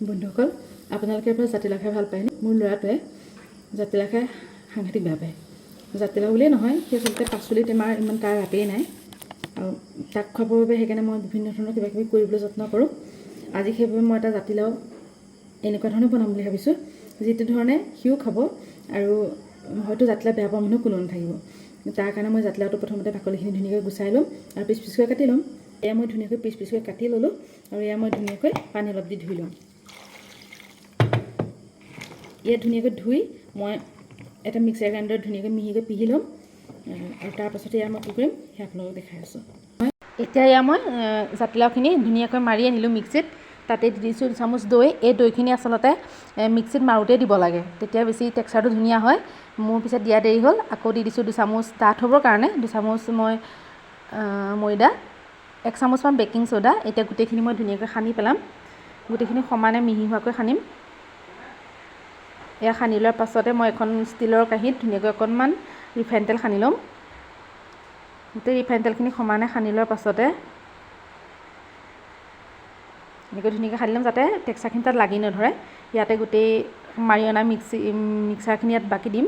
বন্ধুসকল আপোনালোকে পৰা জাতিলাও খাই ভাল পায়নে? মোৰ ল'ৰাটোৱে জাতিলাও খাই সাংঘাতিক বেয়া পায়। জাতিলাও বুলিয়ে নহয়, সি আচলতে পাচলিত ইমান তাৰ ৰাপেই নাই আৰু তাক খুৱাবৰ বাবে সেইকাৰণে মই বিভিন্ন ধৰণৰ কিবা কিবি কৰিবলৈ যত্ন কৰোঁ। আজি সেইবাবে মই এটা জাতিলাও এনেকুৱা ধৰণে বনাম বুলি ভাবিছোঁ, যিটো ধৰণে সিও খাব আৰু হয়তো জাতিলাও বেয়া পোৱা মানুহ কোনো নাথাকিব। তাৰ কাৰণে মই জাতিলাওটো প্ৰথমতে বাকলিখিনি ধুনীয়াকৈ গুচাই ল'ম আৰু পিচ পিচকৈ কাটি ল'ম। এয়া মই ধুনীয়াকৈ পিচ পিচকৈ কাটি ল'লোঁ আৰু এয়া মই ধুনীয়াকৈ পানী অলপ দি ধুই ল'ম। ইয়াত ধুনীয়াকৈ ধুই মই এটা মিক্সাৰ গ্ৰাইণ্ডাৰত ধুনীয়াকৈ মিহিকৈ পিহি ল'ম আৰু তাৰপাছতে এয়া মই কি কৰিম সেয়া আপোনালোকক দেখাই আছোঁ। এতিয়া এয়া মই জাতিলাওখিনি ধুনীয়াকৈ মাৰি আনিলোঁ মিক্সিত। তাতে দি দিছোঁ 2 চামুচ দৈ। এই দৈখিনি আচলতে মিক্সিত মাৰোঁতেই দিব লাগে, তেতিয়া বেছি টেক্সাৰটো ধুনীয়া হয়। মোৰ পিছত দিয়া দেৰি হ'ল, আকৌ দি দিছোঁ 2 চামুচ ডাঠ হ'বৰ কাৰণে 2 চামুচ মই ময়দা, 1 চামুচমান বেকিং চ'ডা। এতিয়া গোটেইখিনি মই ধুনীয়াকৈ সানি পেলাম, গোটেইখিনি সমানে মিহি হোৱাকৈ সানিম। এয়া সানি লোৱাৰ পাছতে মই এখন ষ্টীলৰ কাঁহীত ধুনীয়াকৈ অকণমান ৰিফাইন তেল সানি ল'ম। গোটেই ৰিফাইন তেলখিনি সমানে সানি লোৱাৰ পাছতে এনেকৈ ধুনীয়াকৈ সানি ল'ম, যাতে টেক্সাৰখিনি তাত লাগি নধৰে। ইয়াতে গোটেই মাৰি অনা মিক্সাৰখিনি ইয়াত বাকি দিম,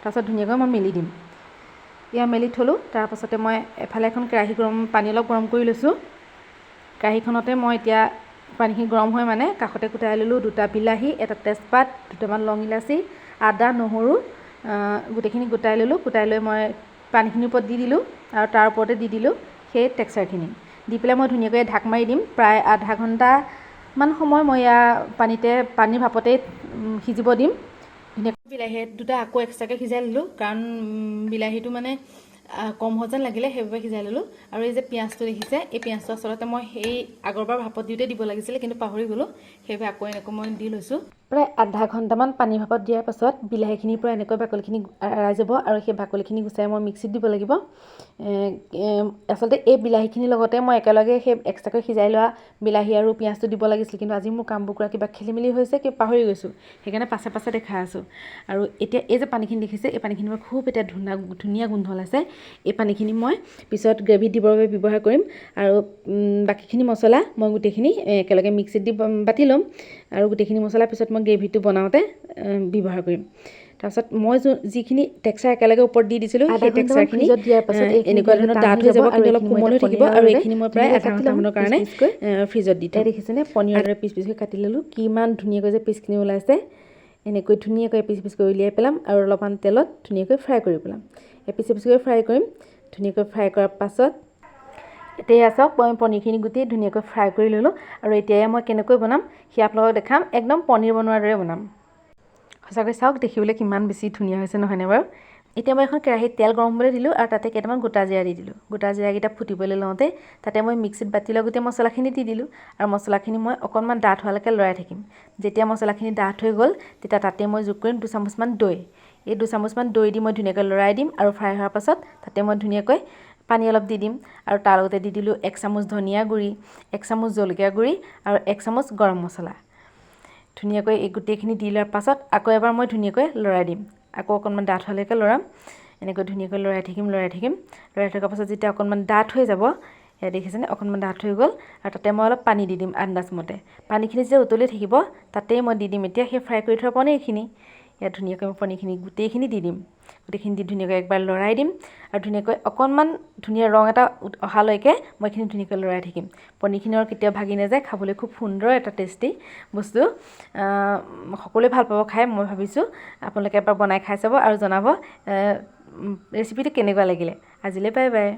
তাৰপাছত ধুনীয়াকৈ মই মেলি দিম। এয়া মেলি থ'লোঁ। তাৰপাছতে মই এফালে এখন কেৰাহী পানী অলপ গৰম কৰি লৈছোঁ। কেৰাহীখনতে মই এতিয়া পানীখিনি গৰম হয় মানে কাষতে কুটাই ল'লোঁ 2টা বিলাহী, 1টা তেজপাত, 2টামান লং ইলাচি, আদা, নহৰু গোটেইখিনি গোটাই ল'লোঁ। গোটাই লৈ মই পানীখিনিৰ ওপৰত দি দিলোঁ আৰু তাৰ ওপৰতে দি দিলোঁ সেই টেক্সাৰখিনি। দি পেলাই মই ধুনীয়াকৈ ঢাক মাৰি দিম। প্ৰায় আধা ঘণ্টামান সময় মই এয়া পানীৰ ভাপতেই সিজিব দিম। ধুনীয়াকৈ বিলাহী 2টা আকৌ এক্সট্ৰাকৈ সিজাই ল'লোঁ, কাৰণ বিলাহীটো মানে কম হৈ যেন লাগিলে, সেইবাবে সিজাই ল'লোঁ। আৰু এই যে পিঁয়াজটো দেখিছে, এই পিঁয়াজটো আচলতে মই সেই আগৰবাৰ ভাপত দিওঁতে দিব লাগিছিলে, কিন্তু পাহৰি গ'লোঁ, সেইবাবে আকৌ এনেকৈ মই দি লৈছোঁ। প্ৰায় আধা ঘণ্টামান পানী ভাপত দিয়াৰ পাছত বিলাহীখিনিৰ পৰা এনেকৈ বাকলিখিনি এৰাই যাব আৰু সেই বাকলিখিনি গুচাই মই মিক্সিত দিব লাগিব। আচলতে এই বিলাহীখিনিৰ লগতে মই একেলগে সেই এক্সট্ৰাকৈ সিজাই লোৱা বিলাহী আৰু পিঁয়াজটো দিব লাগিছিল, কিন্তু আজি মোৰ কামবোৰ কৰা কিবা খেলি মেলি হৈছে, কিবা পাহৰি গৈছোঁ, সেইকাৰণে পাছে পাছে দেখাই আছোঁ। আৰু এতিয়া এই যে পানীখিনি দেখিছে, এই পানীখিনি মই খুব এতিয়া ধুনীয়া গোন্ধ ওলাইছে। এই পানীখিনি মই পিছত গ্ৰেভিত দিবৰ বাবে ব্যৱহাৰ কৰিম আৰু বাকীখিনি মছলা মই গোটেইখিনি একেলগে মিক্সিত দি বাতি ল'ম আৰু গোটেইখিনি মছলা পিছত মই গ্ৰেভিটো বনাওঁতে ব্যৱহাৰ কৰিম। তাৰপাছত মই যিখিনি টেক্সাৰ একেলগে ওপৰত দি দিছিলোঁ, সেই টেক্সাৰখিনি দিয়াৰ পাছত এনেকুৱা ধৰণৰ ডাঠ হৈ যাব, কিন্তু অলপ কোমল হৈ থাকিব। আৰু এইখিনি মই প্ৰায় আধা ঘণ্টামানৰ কাৰণে ফ্ৰিজত দি থওঁ। দেখিছেনে পনীৰ দৰে পিচ পিচকৈ কাটি ল'লোঁ, কিমান ধুনীয়াকৈ যে পিচখিনি ওলাইছে। এনেকৈ ধুনীয়াকৈ পিচ পিচকৈ উলিয়াই পেলাম আৰু অলপমান তেলত ধুনীয়াকৈ ফ্ৰাই কৰি পেলাম। পিচি পিচকৈ ফ্ৰাই কৰিম। ধুনীয়াকৈ ফ্ৰাই কৰাৰ পাছত এতিয়া চাওক, মই পনীৰখিনি গোটেই ধুনীয়াকৈ ফ্ৰাই কৰি ল'লোঁ আৰু এতিয়া মই কেনেকৈ বনাম সেয়া আপোনালোকক দেখাম। একদম পনীৰ বনোৱাৰ দৰে বনাম। সঁচাকৈ চাওক, দেখিবলৈ কিমান বেছি ধুনীয়া হৈছে নহয়নে বাৰু? এতিয়া মই এখন কেৰাহীত তেল গৰম হ'বলৈ দিলোঁ আৰু তাতে কেইটামান গোটা জিৰা দি দিলোঁ। গোটা জিৰাকেইটা ফুটিবলৈ লওঁতে তাতে মই মিক্সিত বাতি লোৱা গোটেই মছলাখিনি দি দিলোঁ আৰু মছলাখিনি মই অকণমান ডাঠ হোৱালৈকে লৰাই থাকিম। যেতিয়া মছলাখিনি ডাঠ হৈ গ'ল, তেতিয়া তাতে মই যোগ কৰিম 2 চামুচমান দৈ। এই 2 চামুচমান দৈ দি মই ধুনীয়াকৈ লৰাই দিম আৰু ফ্ৰাই হোৱাৰ পাছত তাতে মই ধুনীয়াকৈ পানী অলপ দি দিম আৰু তাৰ লগতে দি দিলোঁ 1 চামুচ ধনিয়া গুড়ি, 1 চামুচ জলকীয়া গুড়ি আৰু 1 চামুচ গৰম মছলা। ধুনীয়াকৈ এই গোটেইখিনি দি লোৱাৰ পাছত আকৌ এবাৰ মই ধুনীয়াকৈ লৰাই দিম। আকৌ অকণমান ডাঠ হোৱালৈকে লৰাম। এনেকৈ ধুনীয়াকৈ লৰাই থাকিম। লৰাই থকাৰ পাছত যেতিয়া অকণমান ডাঠ হৈ যাব, এয়া দেখিছেনে অকণমান ডাঠ হৈ গ'ল, আৰু তাতে মই অলপ পানী দি দিম আন্দাজমতে। পানীখিনি যেতিয়া উতলি থাকিব, তাতেই মই দি দিম এতিয়া সেই ফ্ৰাই কৰি থোৱা পনীৰখিনি। ইয়াত ধুনীয়াকৈ মই পনীৰখিনি গোটেইখিনি দি দিম। গোটেইখিনি দি ধুনীয়াকৈ একবাৰ লৰাই দিম আৰু ধুনীয়াকৈ অকণমান ধুনীয়া ৰং এটা অহালৈকে মই এইখিনি ধুনীয়াকৈ লৰাই থাকিম। পনীৰখিনি আৰু কেতিয়াও ভাগি নাযায়, খাবলৈ খুব সুন্দৰ এটা টেষ্টি বস্তু। সকলোৱে ভাল পাব খাই, মই ভাবিছোঁ। আপোনালোকে এবাৰ বনাই খাই চাব আৰু জনাব ৰেচিপিটো কেনেকুৱা লাগিলে। আজিলৈ বাই বাই।